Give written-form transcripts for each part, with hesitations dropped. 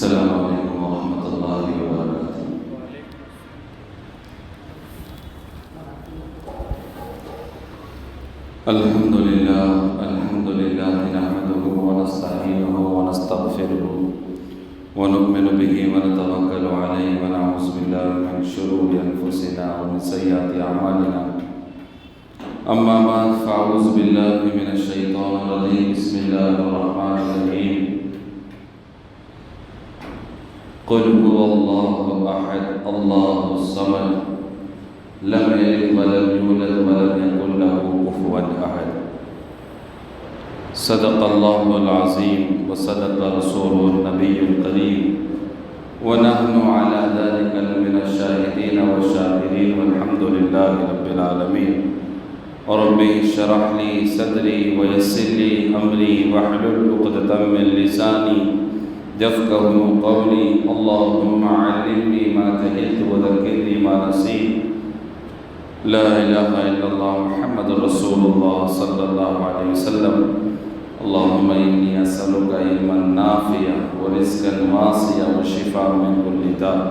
السلام علیکم ورحمۃ اللہ وبرکاتہ۔ الحمد للہ نحمده ونستعینه ونستغفره ونؤمن به ونتوکل علیہ ونعوذ باللہ من شرور انفسنا ومن سیئات اعمالنا، اما بعد فاعوذ باللہ من الشیطان الرجیم، بسم اللہ الرحمن الرحیم۔ قل هو اللہ احد اللہ الصمد لم یلد ولم یولد ولم یکن له کفوا احد۔ صدق اللہ العظیم وصدق رسوله النبی الکریم ونحن على ذلك لمن الشاہدین والشاکرین والحمد للہ رب العالمین۔ رب اشرح لي صدری ویسر لي امری واحلل عقدۃ من لسانی یفقہوا قولی۔ اللہم علمنی ما جہلت وذکرنی ما نسیت۔ لا الہ الا اللہ محمد رسول اللہ صلی اللہ علیہ وسلم۔ اللہم انی اسألک علما نافعا ورزقا واسعا وشفاء من کل داء۔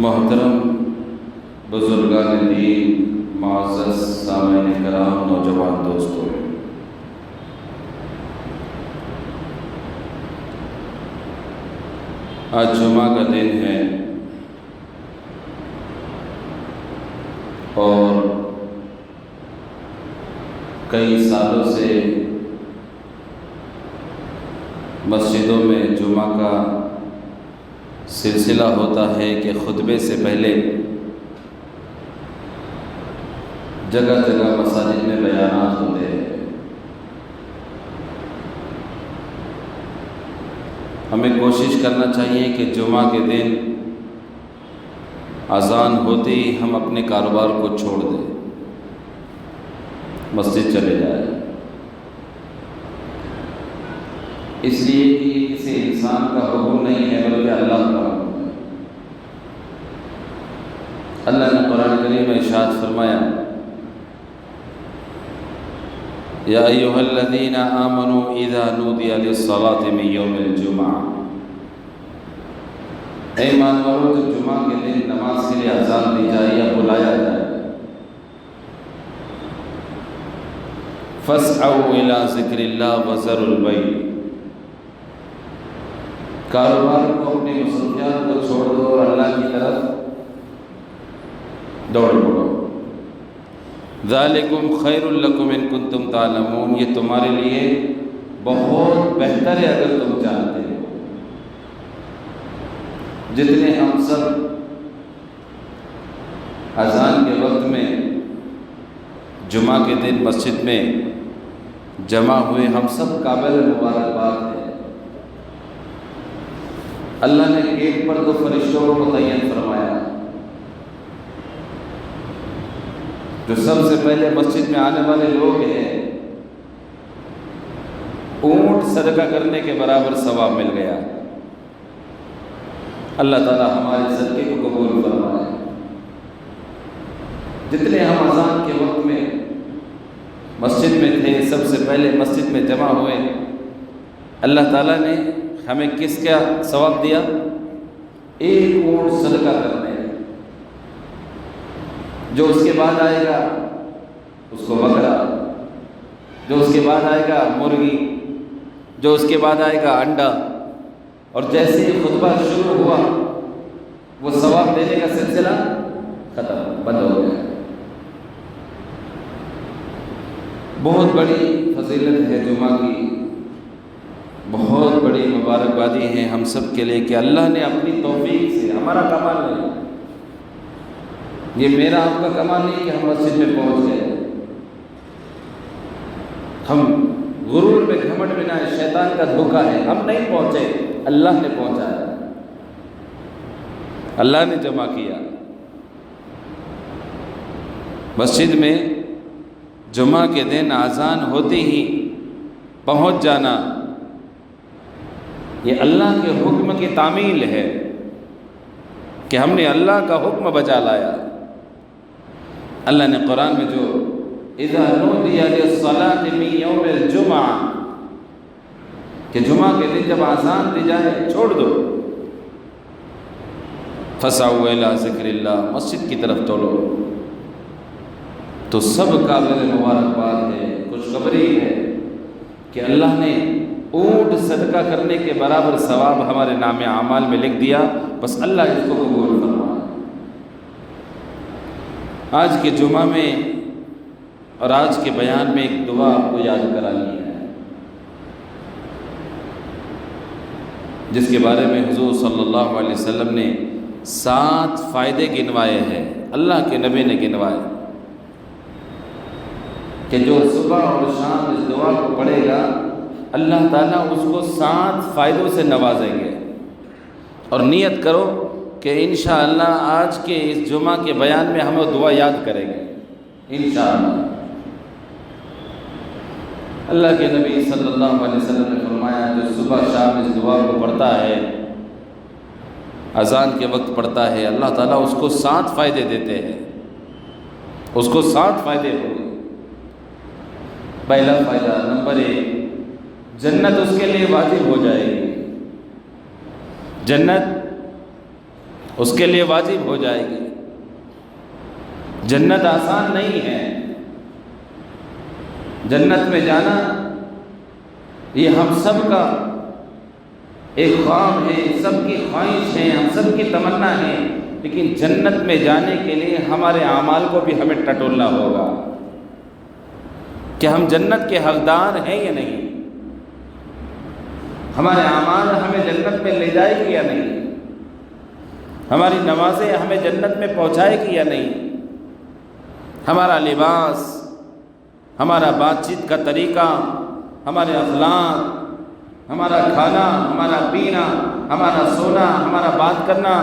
محترم بزرگان دین، معزز سامعین کرام، نوجوان دوستوں، آج جمعہ کا دن ہے اور کئی سالوں سے مسجدوں میں جمعہ کا سلسلہ ہوتا ہے کہ خطبے سے پہلے جگہ جگہ مساجد میں بیانات ہوتے ہیں۔ ہمیں کوشش کرنا چاہیے کہ جمعہ کے دن اذان ہوتے ہی ہم اپنے کاروبار کو چھوڑ دیں، مسجد چلے جائیں، اس لیے کہ یہ کسی انسان کا حکم نہیں ہے بلکہ اللہ کا حکم ہے۔ اللہ نے قرآن کریم میں ارشاد فرمایا، یا ایھا الذین آمنوا اذا نودی للصلاۃ من یوم الجمعہ۔ اے ایمان والو، جب جمعہ کے دن نماز کے لیے اذان دی جائے یا بلایا جائے، فاسعوا الی ذکر اللہ وذروا البیع۔ کاروبار کو، اپنی مصروفیات کو چھوڑ دو اور اللہ کی طرف دوڑ پڑو۔ ذالکم خیر لکم ان کنتم تعلمون، یہ تمہارے لیے بہت بہتر ہے اگر تم جانتے ہو۔ جتنے ہم سب اذان کے وقت میں جمعہ کے دن مسجد میں جمع ہوئے، ہم سب قابل مبارکباد ہیں۔ اللہ نے ایک پر دو فرشتوں کو متعین فرمایا جو سب سے پہلے مسجد میں آنے والے لوگ ہیں، اونٹ صدقہ کرنے کے برابر ثواب مل گیا۔ اللہ تعالی ہمارے صدقے کو قبول فرمائے۔ جتنے ہم اذان کے وقت میں مسجد میں تھے، سب سے پہلے مسجد میں جمع ہوئے، اللہ تعالیٰ نے ہمیں کس کا ثواب دیا؟ ایک اونٹ صدقہ کرنے۔ جو اس کے بعد آئے گا اس کو بکرا، جو اس کے بعد آئے گا مرغی، جو اس کے بعد آئے گا انڈا، اور جیسے ہی خطبہ شروع ہوا وہ ثواب دینے کا سلسلہ ختم، بند ہو گیا۔ بہت بڑی فضیلت ہے جمعہ کی، بہت بڑی مبارکبادی ہے ہم سب کے لیے کہ اللہ نے اپنی توفیق سے، ہمارا کمال نہیں، یہ میرا آپ کا کمال نہیں کہ ہم مسجد میں پہنچ گئے، ہم غرور میں گھمنڈ میں نہ ہے، شیطان کا دھوکہ ہے، ہم نہیں پہنچے، اللہ نے پہنچایا، اللہ نے جمع کیا۔ مسجد میں جمعہ کے دن اذان ہوتے ہی پہنچ جانا، یہ اللہ کے حکم کی تعمیل ہے کہ ہم نے اللہ کا حکم بجا لایا۔ اللہ نے قرآن میں جو اذا نودی للصلاۃ من یوم الجمعہ، کہ جمعہ کے دن جب آزان دی جائے چھوڑ دو، فَسَعُوا إِلَىٰ ذِكْرِ اللَّهِ، مسجد کی طرف توڑو، تو سب قابل مبارکباد ہے، خوشخبری ہے کہ اللہ نے اونٹ صدقہ کرنے کے برابر ثواب ہمارے نام اعمال میں لکھ دیا، بس اللہ اس کو قبول فرما۔ آج کے جمعہ میں اور آج کے بیان میں ایک دعا آپ کو یاد کرانی ہے، جس کے بارے میں حضور صلی اللہ علیہ وسلم نے 7 فائدے گنوائے ہیں، اللہ کے نبی نے گنوائے کہ جو صبح اور شام اس دعا کو پڑھے گا اللہ تعالیٰ اس کو 7 فائدوں سے نوازیں گے۔ اور نیت کرو کہ انشاءاللہ آج کے اس جمعہ کے بیان میں ہم وہ دعا یاد کریں گے انشاءاللہ۔ اللہ کے نبی صلی اللہ علیہ وسلم نے فرمایا جو صبح شام اس دعا کو پڑھتا ہے، اذان کے وقت پڑھتا ہے، اللہ تعالیٰ اس کو 7 فائدے دیتے ہیں، اس کو 7 فائدے ہوں گے۔ پہلا فائدہ، نمبر 1، جنت اس کے لیے واجب ہو جائے گی، جنت اس کے لیے واجب ہو جائے گی۔ جنت آسان نہیں ہے، جنت میں جانا یہ ہم سب کا ایک خواب ہے، سب کی خواہش ہے، ہم سب کی تمنا ہے، لیکن جنت میں جانے کے لیے ہمارے اعمال کو بھی ہمیں ٹٹولنا ہوگا کہ ہم جنت کے حقدار ہیں یا نہیں، ہمارے اعمال ہمیں جنت میں لے جائے گی یا نہیں، ہماری نمازیں ہمیں جنت میں پہنچائے گی یا نہیں، ہمارا لباس، ہمارا بات چیت کا طریقہ، ہمارے اخلاق، ہمارا کھانا، ہمارا پینا، ہمارا سونا، ہمارا بات کرنا،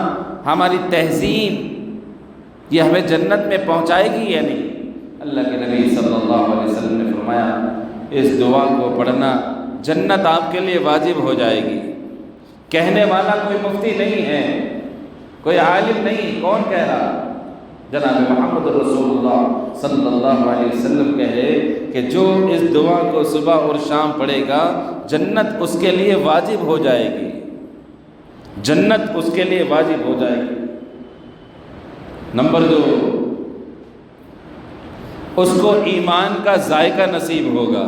ہماری تہذیب، یہ ہمیں جنت میں پہنچائے گی یا نہیں۔ اللہ کے نبی صلی اللہ علیہ وسلم نے فرمایا اس دعا کو پڑھنا جنت آپ کے لیے واجب ہو جائے گی۔ کہنے والا کوئی مفتی نہیں ہے، کوئی عالم نہیں، کون کہہ رہا؟ جناب محمد رسول اللہ صلی اللہ علیہ وسلم کہے کہ جو اس دعا کو صبح اور شام پڑھے گا جنت اس کے لیے واجب ہو جائے گی، جنت اس کے لیے واجب ہو جائے گی۔ نمبر 2، اس کو ایمان کا ذائقہ نصیب ہوگا،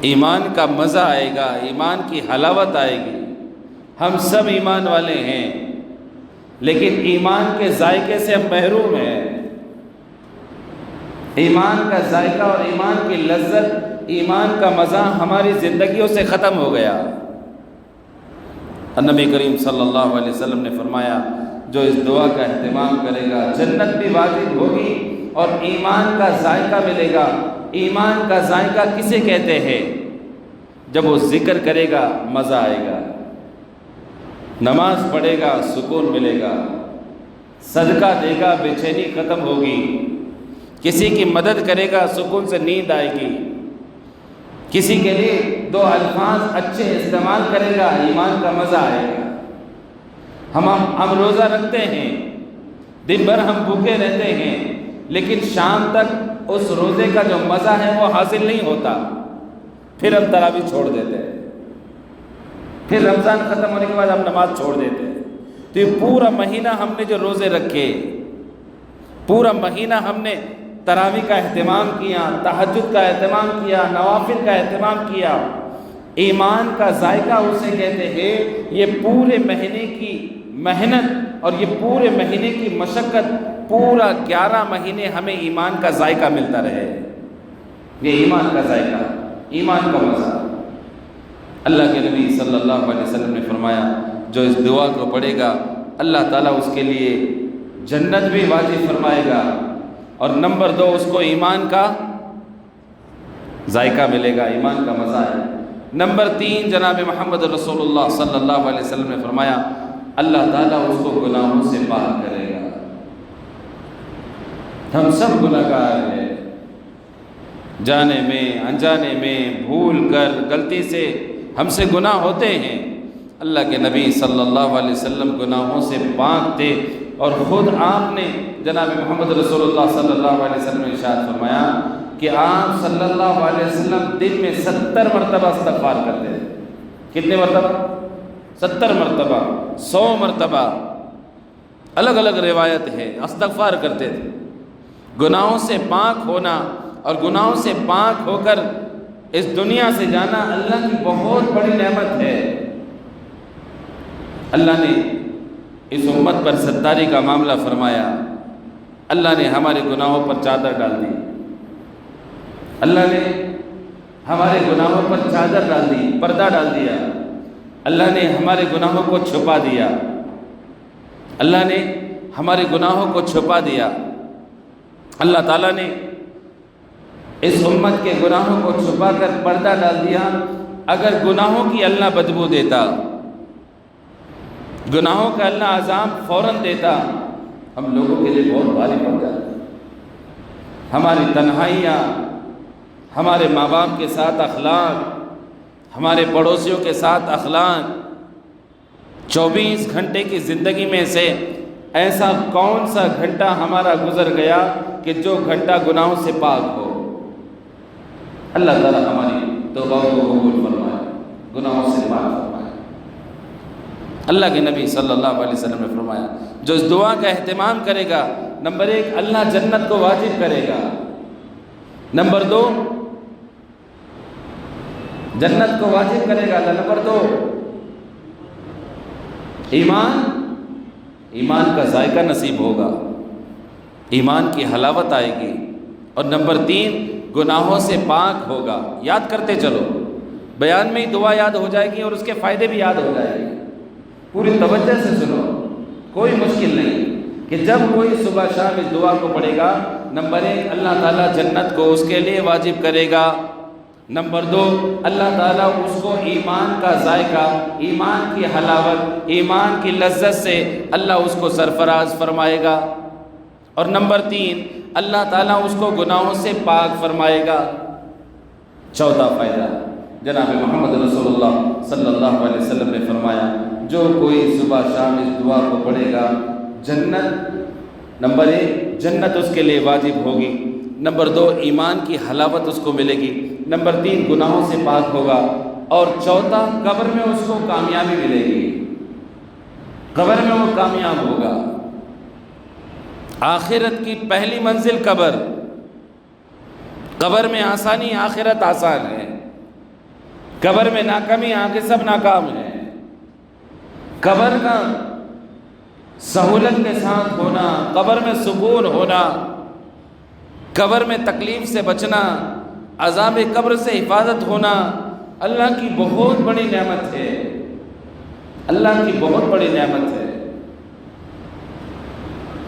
ایمان کا مزہ آئے گا، ایمان کی حلاوت آئے گی۔ ہم سب ایمان والے ہیں لیکن ایمان کے ذائقے سے ہم محروم ہیں۔ ایمان کا ذائقہ اور ایمان کی لذت، ایمان کا مزہ ہماری زندگیوں سے ختم ہو گیا۔ نبی کریم صلی اللہ علیہ وسلم نے فرمایا جو اس دعا کا اہتمام کرے گا جنت بھی واجب ہوگی اور ایمان کا ذائقہ ملے گا۔ ایمان کا ذائقہ کسے کہتے ہیں؟ جب وہ ذکر کرے گا مزہ آئے گا، نماز پڑھے گا سکون ملے گا، صدقہ دے گا بے چینی ختم ہوگی، کسی کی مدد کرے گا سکون سے نیند آئے گی، کسی کے لیے 2 الفاظ اچھے استعمال کرے گا ایمان کا مزہ آئے گا۔ ہم روزہ رکھتے ہیں، دن بھر ہم بھوکے رہتے ہیں، لیکن شام تک اس روزے کا جو مزہ ہے وہ حاصل نہیں ہوتا، پھر ہم تراویح چھوڑ دیتے ہیں، پھر رمضان ختم ہونے کے بعد ہم نماز چھوڑ دیتے ہیں۔ تو یہ پورا مہینہ ہم نے جو روزے رکھے، پورا مہینہ ہم نے تراویح کا اہتمام کیا، تہجد کا اہتمام کیا، نوافل کا اہتمام کیا، ایمان کا ذائقہ اسے کہتے ہیں۔ یہ پورے مہینے کی محنت اور یہ پورے مہینے کی مشقت، پورا 11 مہینے ہمیں ایمان کا ذائقہ ملتا رہے، یہ ایمان کا ذائقہ، ایمان کا مزہ۔ اللہ کے نبی صلی اللہ علیہ وسلم نے فرمایا جو اس دعا کو پڑھے گا اللہ تعالیٰ اس کے لیے جنت بھی واجب فرمائے گا، اور نمبر 2 اس کو ایمان کا ذائقہ ملے گا، ایمان کا مزہ ہے۔ نمبر 3 جناب محمد رسول اللہ صلی اللہ علیہ وسلم نے فرمایا اللہ تعالیٰ اس کو گناہوں سے پاک کرے گا۔ ہم سب گناہگار ہیں، جانے میں انجانے میں، بھول کر غلطی سے ہم سے گناہ ہوتے ہیں۔ اللہ کے نبی صلی اللہ علیہ وسلم گناہوں سے پاک تھے، اور خود آپ نے جناب محمد رسول اللہ صلی اللہ علیہ وسلم نے ارشاد فرمایا کہ آپ صلی اللہ علیہ وسلم دن میں 70 مرتبہ استغفار کرتے تھے۔ کتنے مرتبہ؟ 70 مرتبہ، 100 مرتبہ، الگ الگ روایت ہے، استغفار کرتے تھے۔ گناہوں سے پاک ہونا اور گناہوں سے پاک ہو کر اس دنیا سے جانا اللہ کی بہت بڑی نعمت ہے۔ اللہ نے اس امت پر ستاری کا معاملہ فرمایا، اللہ نے ہمارے گناہوں پر چادر ڈال دی، اللہ نے ہمارے گناہوں پر چادر ڈال دی، پردہ ڈال دیا، اللہ نے ہمارے گناہوں کو چھپا دیا، اللہ نے ہمارے گناہوں کو چھپا دیا۔ اللہ تعالیٰ نے اس امت کے گناہوں کو چھپا کر پردہ ڈال دیا۔ اگر گناہوں کی اللہ بدبو دیتا، گناہوں کا اللہ عذاب فوراً دیتا، ہم لوگوں کے لیے بہت بھاری پڑ جاتا۔ ہماری تنہائیاں، ہمارے ماں باپ کے ساتھ اخلاق، ہمارے پڑوسیوں کے ساتھ اخلاق، 24 گھنٹے کی زندگی میں سے ایسا کون سا گھنٹہ ہمارا گزر گیا کہ جو گھنٹہ گناہوں سے پاک ہو؟ اللہ تعالیٰ ہماری توبہ کو قبول فرمائے، گناہوں سے پاک فرمائے۔ اللہ کے نبی صلی اللہ علیہ وسلم نے فرمایا، جو اس دعا کا اہتمام کرے گا، نمبر 1 اللہ جنت کو واجب کرے گا، نمبر 2 جنت کو واجب کرے گا، نمبر 2 ایمان کا ذائقہ نصیب ہوگا، ایمان کی حلاوت آئے گی، اور نمبر 3 گناہوں سے پاک ہوگا۔ یاد کرتے چلو، بیان میں ہی دعا یاد ہو جائے گی اور اس کے فائدے بھی یاد ہو جائے گی۔ پوری توجہ سے سنو، کوئی مشکل نہیں کہ جب کوئی صبح شام اس دعا کو پڑھے گا، نمبر 1 اللہ تعالیٰ جنت کو اس کے لیے واجب کرے گا، نمبر 2 اللہ تعالیٰ اس کو ایمان کا ذائقہ، ایمان کی حلاوت، ایمان کی لذت سے اللہ اس کو سرفراز فرمائے گا، اور نمبر 3 اللہ تعالیٰ اس کو گناہوں سے پاک فرمائے گا۔ چوتھا فائدہ، جناب محمد رسول اللہ صلی اللہ علیہ وسلم نے فرمایا، جو کوئی صبح شام اس دعا کو پڑھے گا، جنت، نمبر 1 جنت اس کے لیے واجب ہوگی، نمبر 2 ایمان کی حلاوت اس کو ملے گی، نمبر 3 گناہوں سے پاک ہوگا، اور چوتھا قبر میں اس کو کامیابی ملے گی، قبر میں وہ کامیاب ہوگا۔ آخرت کی پہلی منزل قبر، قبر میں آسانی، آخرت آسان ہے، قبر میں ناکامی، آگے سب ناکام ہے۔ قبر کا سہولت کے ساتھ ہونا، قبر میں سکون ہونا، قبر میں تکلیف سے بچنا، عذاب قبر سے حفاظت ہونا اللہ کی بہت بڑی نعمت ہے، اللہ کی بہت بڑی نعمت ہے۔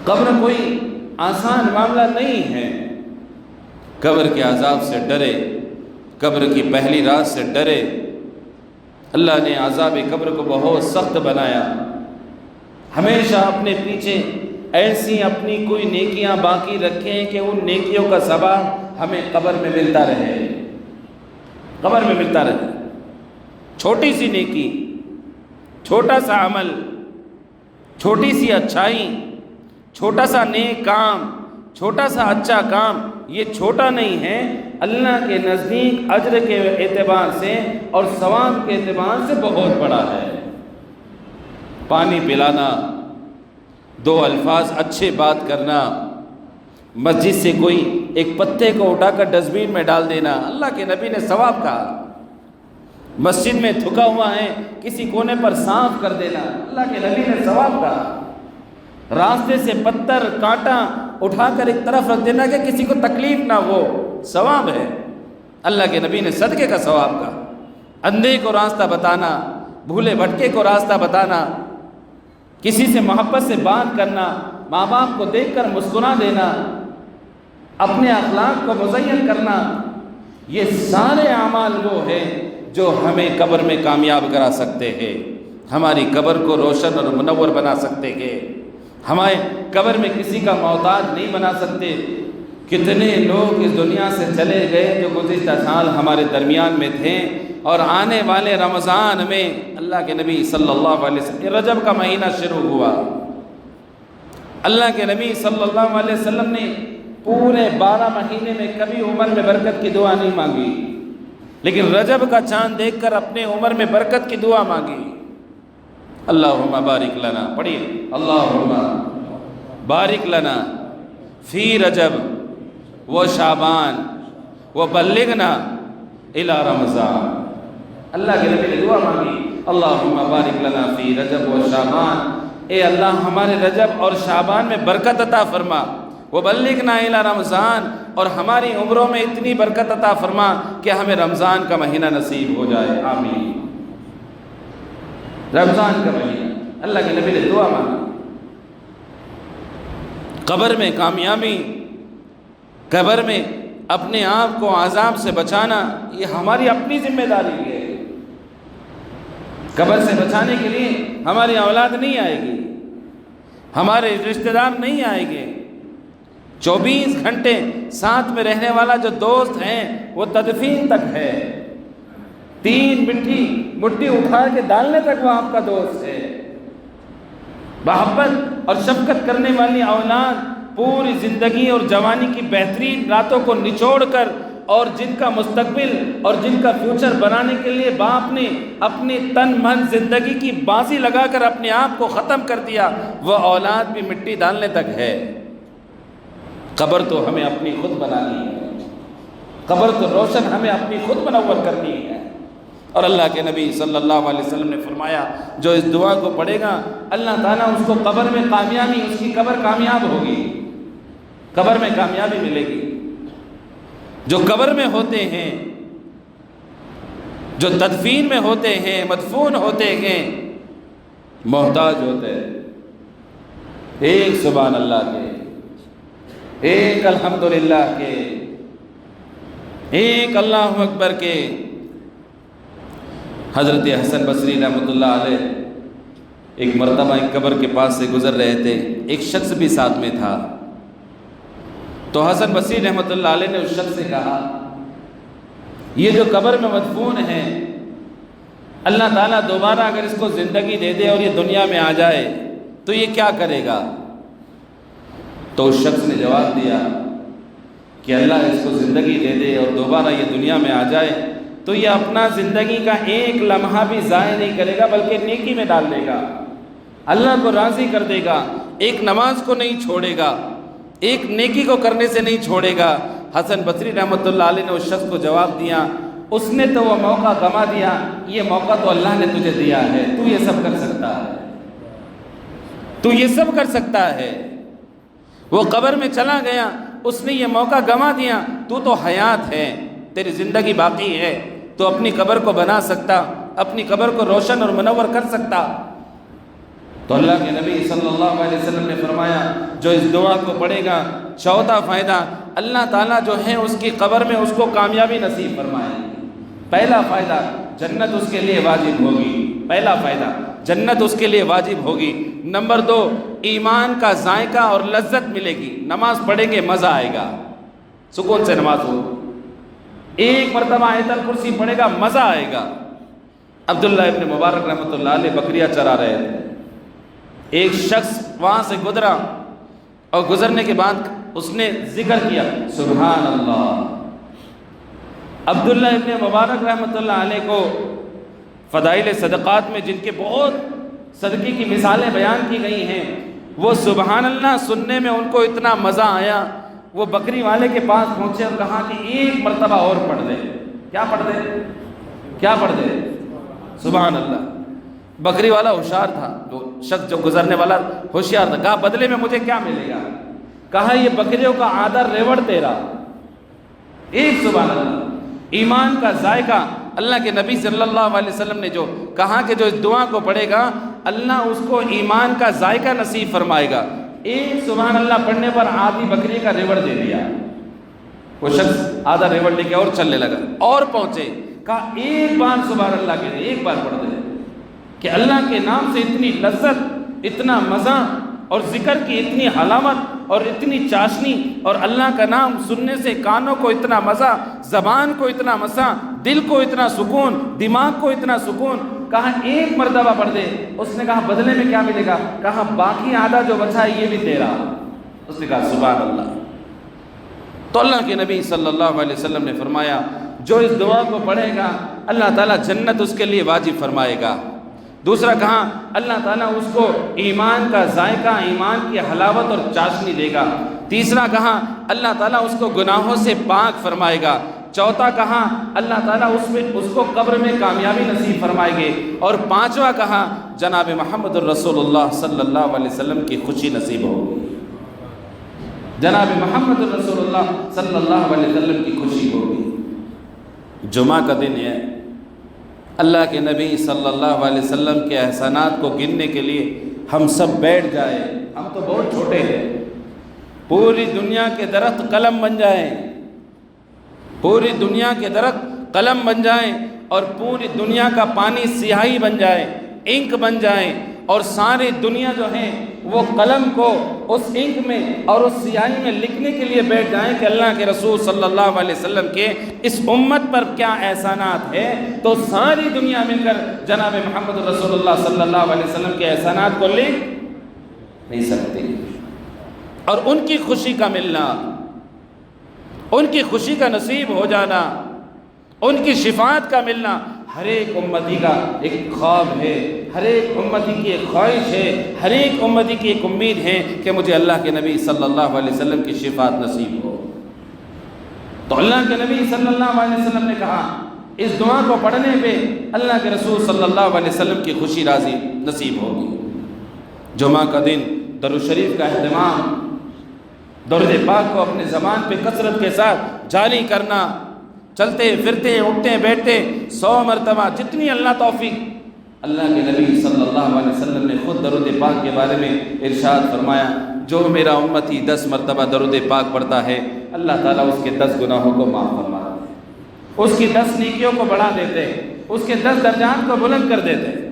قبر کوئی آسان معاملہ نہیں ہے، قبر کے عذاب سے ڈرے، قبر کی پہلی رات سے ڈرے۔ اللہ نے عذاب قبر کو بہت سخت بنایا، ہمیشہ اپنے پیچھے ایسی اپنی کوئی نیکیاں باقی رکھیں کہ ان نیکیوں کا ثواب ہمیں قبر میں ملتا رہے، قبر میں ملتا رہے۔ چھوٹی سی نیکی، چھوٹا سا عمل، چھوٹی سی اچھائی، چھوٹا سا نیک کام، چھوٹا سا اچھا کام، یہ چھوٹا نہیں ہے، اللہ کے نزدیک اجر کے اعتبار سے اور ثواب کے اعتبار سے بہت بڑا ہے۔ پانی پلانا، 2 الفاظ اچھے بات کرنا، مسجد سے کوئی ایک پتے کو اٹھا کر ڈسٹ بین میں ڈال دینا، اللہ کے نبی نے ثواب کہا۔ مسجد میں تھکا ہوا ہے، کسی کونے پر صاف کر دینا، اللہ کے نبی نے ثواب کہا۔ راستے سے پتھر کانٹا اٹھا کر ایک طرف رکھ دینا کہ کسی کو تکلیف نہ ہو، ثواب ہے، اللہ کے نبی نے صدقے کا ثواب کہا۔ اندھے کو راستہ بتانا، بھولے بھٹکے کو راستہ بتانا، کسی سے محبت سے بات کرنا، ماں باپ کو دیکھ کر مسکرا دینا، اپنے اخلاق کو مزین کرنا، یہ سارے اعمال وہ ہیں جو ہمیں قبر میں کامیاب کرا سکتے ہیں، ہماری قبر کو روشن اور منور بنا سکتے ہیں، ہمارے قبر میں کسی کا محتاج نہیں بنا سکتے۔ کتنے لوگ اس دنیا سے چلے گئے جو گزشتہ سال ہمارے درمیان میں تھے، اور آنے والے رمضان میں اللہ کے نبی صلی اللہ علیہ وسلم، رجب کا مہینہ شروع ہوا، اللہ کے نبی صلی اللہ علیہ وسلم نے پورے 12 مہینے میں کبھی عمر میں برکت کی دعا نہیں مانگی، لیکن رجب کا چاند دیکھ کر اپنے عمر میں برکت کی دعا مانگی۔ اللہم بارک لنا، پڑھیے اللہم بارک لنا فی رجب و شعبان و بلغنا الی رمضان۔ اللہ کے نبی نے دعا مانگی، اللہم بارک لنا فی رجب و شعبان، اے اللہ ہمارے رجب اور شعبان میں برکت عطا فرما، وبلغنا الی رمضان، اور ہماری عمروں میں اتنی برکت عطا فرما کہ ہمیں رمضان کا مہینہ نصیب ہو جائے، آمین۔ رمضان کا مہینہ اللہ کے نبی نے دعا مانگی۔ قبر میں کامیابی، قبر میں اپنے آپ کو عذاب سے بچانا، یہ ہماری اپنی ذمہ داری ہے۔ قبر سے بچانے کے لیے ہماری اولاد نہیں آئے گی، ہمارے رشتہ دار نہیں آئیں گے۔ 24 گھنٹے ساتھ میں رہنے والا جو دوست ہیں وہ تدفین تک ہے، 3 مٹھی اٹھا کے ڈالنے تک وہ آپ کا دوست ہے۔ محبت اور شفقت کرنے والی اولاد پوری زندگی اور جوانی کی بہترین راتوں کو نچوڑ کر، اور جن کا مستقبل اور جن کا فیوچر بنانے کے لیے باپ نے اپنی تن من زندگی کی بازی لگا کر اپنے آپ کو ختم کر دیا، وہ اولاد بھی مٹی ڈالنے تک ہے۔ قبر تو ہمیں اپنی خود بنانی ہے، قبر تو روشن ہمیں اپنی خود منور کرنی ہے۔ اور اللہ کے نبی صلی اللہ علیہ وسلم نے فرمایا، جو اس دعا کو پڑھے گا اللہ تعالیٰ اس کو قبر میں کامیابی، اس کی قبر کامیاب ہوگی، قبر میں کامیابی ملے گی۔ جو قبر میں ہوتے ہیں، جو تدفین میں ہوتے ہیں، مدفون ہوتے ہیں، محتاج ہوتے ہیں، ایک سبحان اللہ کے، ایک الحمدللہ کے، ایک اللہ اکبر کے۔ حضرت حسن بصری رحمۃ اللہ علیہ ایک مرتبہ ایک قبر کے پاس سے گزر رہے تھے، ایک شخص بھی ساتھ میں تھا، تو حسن بصری رحمۃ اللہ علیہ نے اس شخص سے کہا، یہ جو قبر میں مدفون ہے، اللہ تعالیٰ دوبارہ اگر اس کو زندگی دے دے اور یہ دنیا میں آ جائے تو یہ کیا کرے گا؟ تو اس شخص نے جواب دیا کہ اللہ اس کو زندگی دے دے اور دوبارہ یہ دنیا میں آ جائے تو یہ اپنا زندگی کا ایک لمحہ بھی ضائع نہیں کرے گا، بلکہ نیکی میں ڈال دے گا، اللہ کو راضی کر دے گا، ایک نماز کو نہیں چھوڑے گا، ایک نیکی کو کرنے سے نہیں چھوڑے گا۔ حسن بصری رحمۃ اللہ علیہ نے اس شخص کو جواب دیا، اس نے تو وہ موقع گنوا دیا، یہ موقع تو اللہ نے تجھے دیا ہے، تو یہ سب کر سکتا ہے، تو یہ سب کر سکتا ہے۔ وہ قبر میں چلا گیا، اس نے یہ موقع گنوا دیا، تو حیات ہے، تیری زندگی باقی ہے، تو اپنی قبر کو بنا سکتا، اپنی قبر کو روشن اور منور کر سکتا۔ تو اللہ کے نبی صلی اللہ علیہ وسلم نے فرمایا، جو اس دعا کو پڑھے گا، چوتھا فائدہ، اللہ تعالیٰ جو ہے اس کی قبر میں اس کو کامیابی نصیب فرمائے۔ پہلا فائدہ، جنت اس کے لیے واجب ہوگی، پہلا فائدہ جنت اس کے لیے واجب ہوگی۔ نمبر 2، ایمان کا ذائقہ اور لذت ملے گی، نماز پڑھیں گے مزہ آئے گا، سکون سے نماز ہو، ایک مرتبہ آیت الکرسی پڑھے گا مزہ آئے گا۔ عبداللہ ابن مبارک رحمۃ اللہ علیہ بکریاں چرا رہے تھے، ایک شخص وہاں سے گزرا، اور گزرنے کے بعد اس نے ذکر کیا سبحان اللہ۔ عبداللہ ابن مبارک رحمۃ اللہ علیہ کو فضائل صدقات میں جن کے بہت صدقے کی مثالیں بیان کی گئی ہیں، وہ سبحان اللہ سننے میں ان کو اتنا مزہ آیا، وہ بکری والے کے پاس پہنچے اور کہا کہ ایک مرتبہ اور پڑھ دے۔ کیا پڑھ دے؟ کیا پڑھ دے؟ سبحان اللہ۔ بکری والا ہوشیار تھا، جو شخص جو گزرنے والا ہوشیار تھا، کہا بدلے میں مجھے کیا ملے گا؟ کہا یہ بکریوں کا آدھا ریوڑ تیرا۔ ایک سبحان اللہ، ایمان کا ذائقہ۔ اللہ کے نبی صلی اللہ علیہ وسلم نے جو کہا کہ جو اس دعا کو پڑھے گا اللہ اس کو ایمان کا ذائقہ نصیب فرمائے گا۔ ایک سبحان اللہ پڑھنے پر آدھی بکری کا ریوڑ دے دیا، وہ شخص آدھا ریوڑ لے کے اور چلنے لگا، اور پہنچے، کہا ایک بار سبحان اللہ کہہ دے، ایک بار پڑھ دے، کہ اللہ کے نام سے اتنی لذت، اتنا مزہ، اور ذکر کی اتنی حلاوت اور اتنی چاشنی، اور اللہ کا نام سننے سے کانوں کو اتنا مزہ، زبان کو اتنا مزہ، دل کو اتنا سکون، دماغ کو اتنا سکون۔ کہا ایک مرتبہ پڑھ دے۔ اس نے کہا بدلے میں کیا ملے گا؟ کہا باقی آدھا جو بچا ہے یہ بھی تیرا۔ اس نے کہا سبحان اللہ۔ تو اللہ کے نبی صلی اللہ علیہ وسلم نے فرمایا جو اس دعا کو پڑھے گا اللہ تعالیٰ جنت اس کے لیے واجب فرمائے گا۔ دوسرا کہا اللہ تعالیٰ اس کو ایمان کا ذائقہ، ایمان کی حلاوت اور چاشنی دے گا۔ تیسرا کہا اللہ تعالیٰ اس کو گناہوں سے پاک فرمائے گا۔ چوتھا کہا اللہ تعالیٰ اس کو قبر میں کامیابی نصیب فرمائے گے۔ اور پانچواں کہا جناب محمد الرسول اللہ صلی اللہ علیہ وسلم کی خوشی نصیب ہوگی، جناب محمد الرسول اللہ صلی اللہ علیہ وسلم کی خوشی ہوگی۔ جمعہ کا دن ہے، اللہ کے نبی صلی اللہ علیہ وسلم کے احسانات کو گننے کے لیے ہم سب بیٹھ جائیں۔ ہم تو بہت چھوٹے ہیں، پوری دنیا کے درخت قلم بن جائیں، پوری دنیا کے درخت قلم بن جائیں، اور پوری دنیا کا پانی سیاہی بن جائے، انک بن جائیں، اور ساری دنیا جو ہے وہ قلم کو اس انک میں اور اس سیاہی میں لکھنے کے لیے بیٹھ جائیں کہ اللہ کے رسول صلی اللہ علیہ وسلم کے اس امت پر کیا احسانات ہیں، تو ساری دنیا مل کر جناب محمد رسول اللہ صلی اللہ علیہ وسلم کے احسانات کو لکھ نہیں سکتے۔ اور ان کی خوشی کا ملنا، ان کی خوشی کا نصیب ہو جانا، ان کی شفاعت کا ملنا ہر ایک امتی کا ایک خواب ہے، ہر ایک امتی کی ایک خواہش ہے، ہر ایک امتی کی ایک امید ہے کہ مجھے اللہ کے نبی صلی اللہ علیہ وسلم کی شفاعت نصیب ہو۔ تو اللہ کے نبی صلی اللہ علیہ وسلم نے کہا اس دعا کو پڑھنے پہ اللہ کے رسول صلی اللہ علیہ وسلم کی خوشی راضی نصیب ہوگی۔ جمعہ کا دن درود شریف کا اہتمام، درود پاک کو اپنے زبان پہ کثرت کے ساتھ جاری کرنا، چلتے پھرتے اٹھتے بیٹھتے 100 مرتبہ جتنی اللہ توفیق۔ اللہ کے نبی صلی اللہ علیہ وسلم نے خود درود پاک کے بارے میں ارشاد فرمایا جو میرا امتی 10 مرتبہ درود پاک پڑھتا ہے اللہ تعالیٰ اس کے 10 گناہوں کو معاف فرماتا ہے، اس کی 10 نیکیوں کو بڑھا دیتے ہیں، اس کے 10 درجات کو بلند کر دیتے ہیں۔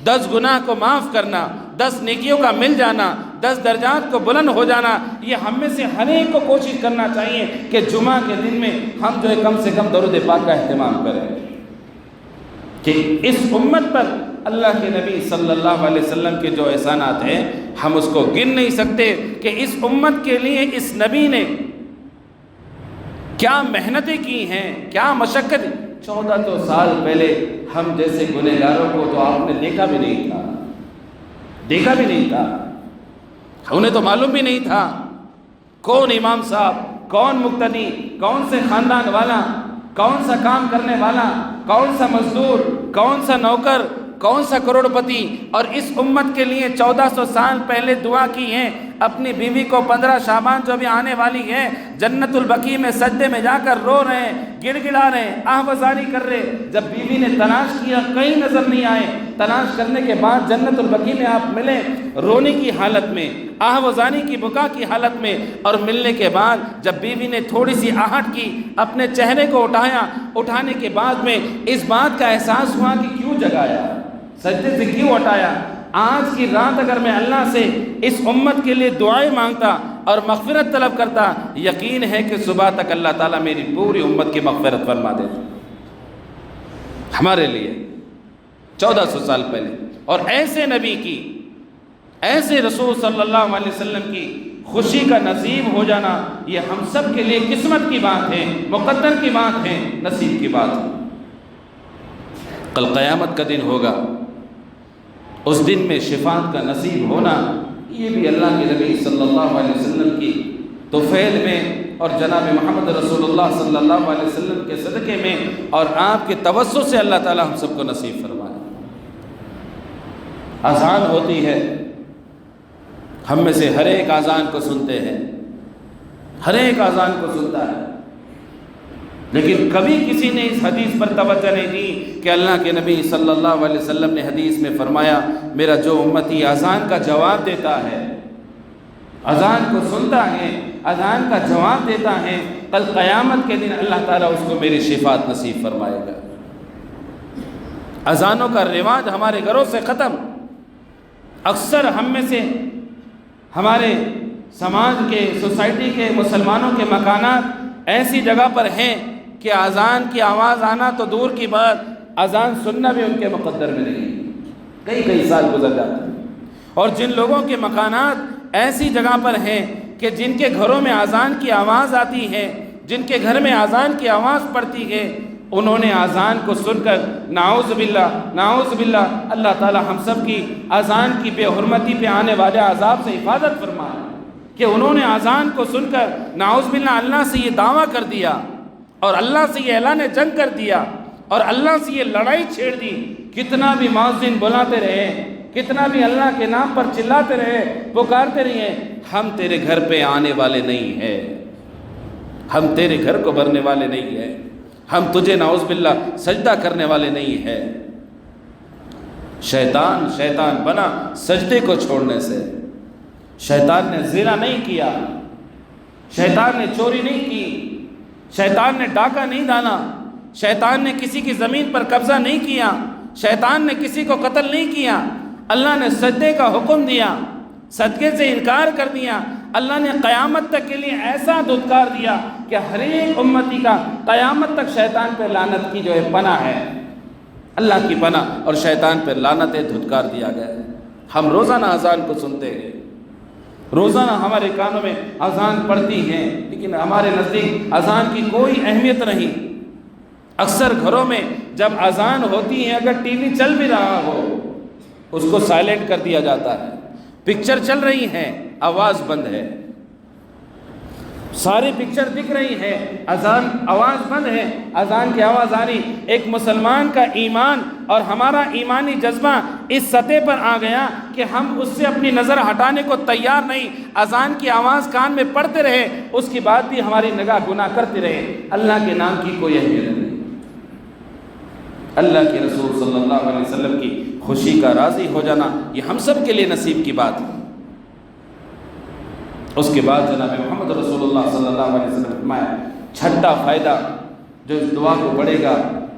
10 گناہ کو معاف کرنا، 10 نیکیوں کا مل جانا، 10 درجات کو بلند ہو جانا، یہ ہم میں سے ہر ایک کو کوشش کرنا چاہیے کہ جمعہ کے دن میں ہم جو ہے کم سے کم درود پاک کا اہتمام کریں کہ اس امت پر اللہ کے نبی صلی اللہ علیہ وسلم کے جو احسانات ہیں ہم اس کو گن نہیں سکتے کہ اس امت کے لیے اس نبی نے کیا محنتیں کی ہیں، کیا مشقت۔ 1400 سال پہلے ہم جیسے گنہگاروں کو تو آپ نے دیکھا بھی نہیں تھا، دیکھا بھی نہیں تھا، انہیں تو معلوم بھی نہیں تھا کون امام صاحب، کون مقتدی، کون سے خاندان والا، کون سا کام کرنے والا، کون سا مزدور، کون سا نوکر، کون سا کروڑ پتی۔ اور اس امت کے لیے 1400 سال پہلے دعا کی ہے، اپنی بیوی کو 15 شعبان جو بھی آنے والی ہے جنت البقیع میں سجدے میں جا کر رو رہے ہیں، گڑ گڑا رہے ہیں، آہوازاری کر رہے۔ جب بیوی نے تلاش کیا کہیں نظر نہیں آئے، تلاش کرنے کے بعد جنت البقیع میں آپ ملے رونے کی حالت میں، آہوازاری کی بکا کی حالت میں، اور ملنے کے بعد جب بیوی نے تھوڑی سی آہٹ کی اپنے چہرے کو اٹھایا، اٹھانے کے بعد میں اس بات کا احساس ہوا کہ کیوں جگایا، سجدے سے کیوں ہٹایا۔ آج کی رات اگر میں اللہ سے اس امت کے لیے دعائیں مانگتا اور مغفرت طلب کرتا، یقین ہے کہ صبح تک اللہ تعالیٰ میری پوری امت کی مغفرت فرما دیتا ہمارے لیے 1400 سال پہلے۔ اور ایسے نبی کی، ایسے رسول صلی اللہ علیہ وسلم کی خوشی کا نصیب ہو جانا یہ ہم سب کے لیے قسمت کی بات ہے، مقدر کی بات ہے، نصیب کی بات ہے۔ کل قیامت کا دن ہوگا، اس دن میں شفاعت کا نصیب ہونا یہ بھی اللہ کے نبی صلی اللہ علیہ وسلم کی توفیل میں اور جناب محمد رسول اللہ صلی اللہ علیہ وسلم کے صدقے میں اور آپ کے توسط سے اللہ تعالی ہم سب کو نصیب فرمائے۔ اذان ہوتی ہے، ہم میں سے ہر ایک اذان کو سنتے ہیں، ہر ایک اذان کو سنتا ہے، لیکن کبھی کسی نے اس حدیث پر توجہ نہیں دی کہ اللہ کے نبی صلی اللہ علیہ وسلم نے حدیث میں فرمایا میرا جو امتی اذان کا جواب دیتا ہے، اذان کو سنتا ہے، اذان کا جواب دیتا ہے، کل قیامت کے دن اللہ تعالیٰ اس کو میری شفاعت نصیب فرمائے گا۔ اذانوں کا رواج ہمارے گھروں سے ختم۔ اکثر ہم میں سے ہمارے سماج کے، سوسائٹی کے، مسلمانوں کے مکانات ایسی جگہ پر ہیں کہ اذان کی آواز آنا تو دور کی بات، اذان سننا بھی ان کے مقدر میں نہیں، کئی سال گزر جاتے ہیں۔ اور جن لوگوں کے مکانات ایسی جگہ پر ہیں کہ جن کے گھروں میں اذان کی آواز آتی ہے جن کے گھر میں اذان کی آواز پڑتی ہے، انہوں نے اذان کو سن کر نعوذ باللہ اللہ تعالی ہم سب کی اذان کی بے حرمتی پہ آنے والے عذاب سے حفاظت فرمائے کہ انہوں نے اذان کو سن کر نعوذ باللہ اللہ سے یہ دعویٰ کر دیا اور اللہ سے یہ اعلان جنگ کر دیا اور اللہ سے یہ لڑائی چھیڑ دی۔ کتنا بھی مؤذن بلاتے رہے، کتنا بھی اللہ کے نام پر چلاتے رہے، پکارتے رہے، ہم تیرے گھر پہ آنے والے نہیں ہیں، ہم تیرے گھر کو بھرنے والے نہیں ہیں، ہم تجھے نعوذ باللہ سجدہ کرنے والے نہیں ہیں۔ شیطان بنا سجدے کو چھوڑنے سے۔ شیطان نے زنا نہیں کیا، شیطان نے چوری نہیں کی، شیطان نے ڈاکہ نہیں ڈالا، شیطان نے کسی کی زمین پر قبضہ نہیں کیا، شیطان نے کسی کو قتل نہیں کیا۔ اللہ نے سجدے کا حکم دیا، صدقے سے انکار کر دیا۔ اللہ نے قیامت تک کے لیے ایسا دھتکار دیا کہ ہر ایک امتی کا قیامت تک شیطان پہ لعنت کی جو ہے پناہ ہے، اللہ کی پناہ اور شیطان پہ لعنت دھتکار دیا گیا ہے۔ ہم روزانہ اذان کو سنتے ہیں، روزانہ ہمارے کانوں میں اذان پڑتی ہیں، لیکن ہمارے نزدیک اذان کی کوئی اہمیت نہیں۔ اکثر گھروں میں جب اذان ہوتی ہے، اگر ٹی وی چل بھی رہا ہو اس کو سائلنٹ کر دیا جاتا ہے، پکچر چل رہی ہے آواز بند ہے، ساری پکچر دکھ رہی ہے، اذان آواز بند ہے، اذان کی آواز آ رہی۔ ایک مسلمان کا ایمان اور ہمارا ایمانی جذبہ اس سطح پر آ گیا کہ ہم اس سے اپنی نظر ہٹانے کو تیار نہیں۔ اذان کی آواز کان میں پڑتے رہے، اس کے بعد بھی ہماری نگاہ گناہ کرتے رہے۔ اللہ کے نام کی کوئی اہمیت نہیں۔ اللہ کے رسول صلی اللہ علیہ وسلم کی خوشی کا راضی ہو جانا یہ ہم سب کے لیے نصیب کی بات ہے۔ اس کے بعد جناب محمد رسول اللہ صلی اللہ علیہ وسلم نے فرمایا، چھٹا فائدہ جو اس دعا کو پڑھے گا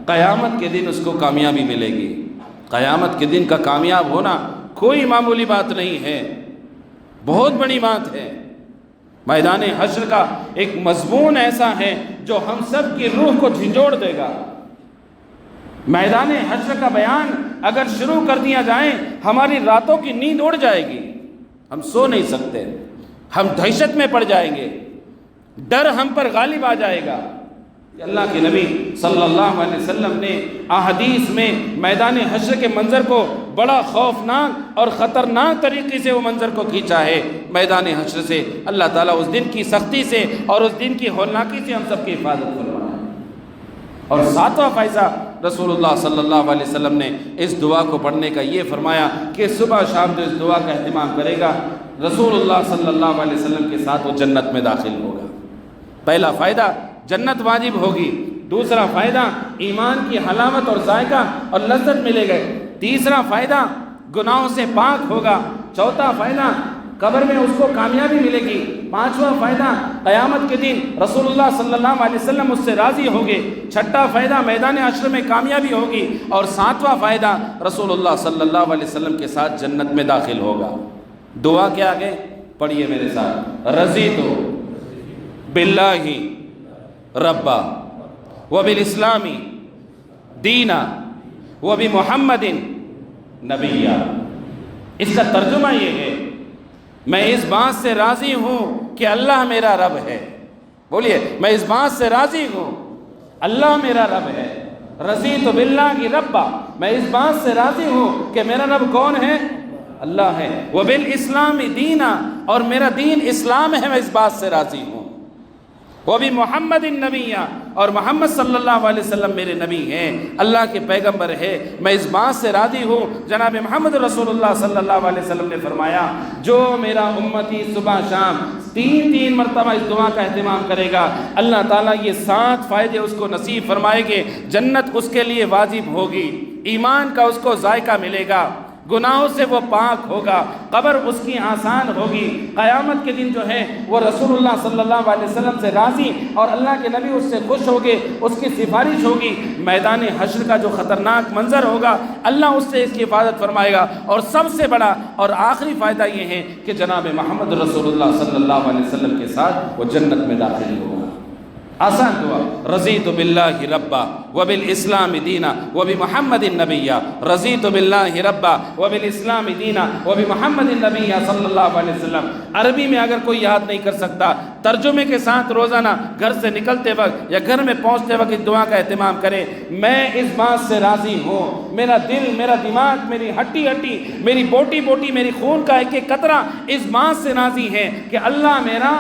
قیامت کے دن اس کو کامیابی ملے گی۔ قیامت کے دن کا کامیاب ہونا کوئی معمولی بات نہیں ہے، بہت بڑی بات ہے۔ میدان حشر کا ایک مضمون ایسا ہے جو ہم سب کی روح کو جھنجھوڑ دے گا۔ میدان حشر کا بیان اگر شروع کر دیا جائے ہماری راتوں کی نیند اڑ جائے گی، ہم سو نہیں سکتے، ہم دہشت میں پڑ جائیں گے، ڈر ہم پر غالب آ جائے گا۔ کہ اللہ کے نبی صلی اللہ علیہ وسلم نے احادیث میں میدان حشر کے منظر کو بڑا خوفناک اور خطرناک طریقے سے وہ منظر کو کھینچا ہے۔ میدان حشر سے اللہ تعالیٰ اس دن کی سختی سے اور اس دن کی ہولناکی سے ہم سب کی حفاظت فرمائے۔ اور ساتواں فائدہ رسول اللہ صلی اللہ علیہ وسلم نے اس دعا کو پڑھنے کا یہ فرمایا کہ صبح شام جو اس دعا کا اہتمام کرے گا رسول اللہ صلی اللہ علیہ وسلم کے ساتھ وہ جنت میں داخل ہوگا۔ پہلا فائدہ جنت واجب ہوگی، دوسرا فائدہ ایمان کی حلاوت اور ذائقہ اور لذت ملے گا، تیسرا فائدہ گناہوں سے پاک ہوگا، چوتھا فائدہ قبر میں اس کو کامیابی ملے گی، پانچواں فائدہ قیامت کے دن رسول اللہ صلی اللہ علیہ وسلم اس سے راضی ہوگے، چھٹا فائدہ میدان حشر میں کامیابی ہوگی، اور ساتواں فائدہ رسول اللہ صلی اللہ علیہ وسلم کے ساتھ جنت میں داخل ہوگا۔ دعا کیا آگے پڑھیے میرے ساتھ، رضیت باللہ ربا وبالاسلام دینا وبمحمد نبیا۔ اس کا ترجمہ یہ ہے، میں اس بات سے راضی ہوں کہ اللہ میرا رب ہے۔ بولیے، میں اس بات سے راضی ہوں اللہ میرا رب ہے۔ رضیت باللہ ربا، میں اس بات سے راضی ہوں کہ میرا رب کون ہے؟ اللہ ہے۔ وبالاسلام دینا، اور میرا دین اسلام ہے، میں اس بات سے راضی ہوں۔ وبمحمد النبی، اور محمد صلی اللہ علیہ وسلم میرے نبی ہیں، اللہ کے پیغمبر ہے، میں اس بات سے راضی ہوں۔ جناب محمد رسول اللہ صلی اللہ علیہ وسلم نے فرمایا، جو میرا امتی صبح شام تین مرتبہ اس دعا کا اہتمام کرے گا، اللہ تعالیٰ یہ 7 فائدے اس کو نصیب فرمائے گے۔ جنت اس کے لیے واجب ہوگی، ایمان کا اس کو ذائقہ ملے گا، گناہوں سے وہ پاک ہوگا، قبر اس کی آسان ہوگی، قیامت کے دن جو ہے وہ رسول اللہ صلی اللہ علیہ وسلم سے راضی اور اللہ کے نبی اس سے خوش ہوگے، اس کی سفارش ہوگی۔ میدان حشر کا جو خطرناک منظر ہوگا اللہ اس سے اس کی حفاظت فرمائے گا، اور سب سے بڑا اور آخری فائدہ یہ ہے کہ جناب محمد رسول اللہ صلی اللہ علیہ وسلم کے ساتھ وہ جنت میں داخل ہوگا۔ آسان دعا، رضیت باللہ ربا وبالاسلام دینا وبمحمد نبیا، رضیت باللہ ربا وبالاسلام دینا وبمحمد نبیا صلی اللہ علیہ وسلم۔ عربی میں اگر کوئی یاد نہیں کر سکتا، ترجمے کے ساتھ روزانہ گھر سے نکلتے وقت یا گھر میں پہنچتے وقت اس دعا کا اہتمام کریں۔ میں اس بات سے راضی ہوں، میرا دل، میرا دماغ، میری ہڈی ہڈی، میری بوٹی بوٹی، میری خون کا ایک ایک قطرہ اس بات سے راضی ہے کہ اللہ میرا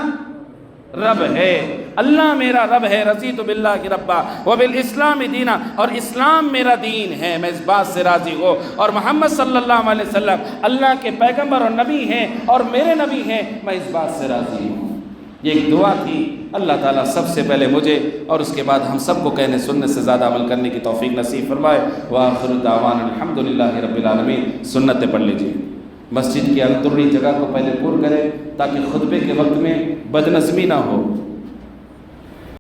رب ہے، اللہ میرا رب ہے۔ رضیت باللہ ربا وبالاسلام دینا، اور اسلام میرا دین ہے، میں اس بات سے راضی ہوں، اور محمد صلی اللہ علیہ وسلم اللہ کے پیغمبر اور نبی ہیں اور میرے نبی ہیں، میں اس بات سے راضی ہوں۔ یہ ایک دعا تھی۔ اللہ تعالیٰ سب سے پہلے مجھے اور اس کے بعد ہم سب کو کہنے سننے سے زیادہ عمل کرنے کی توفیق نصیب فرمائے۔ وآخر دعوانا الحمدللہ رب العالمین۔ سنتیں پڑھ لیجیے۔ مسجد کی اندرونی جگہ کو پہلے پر کریں تاکہ خطبے کے وقت میں بدنظمی نہ ہو۔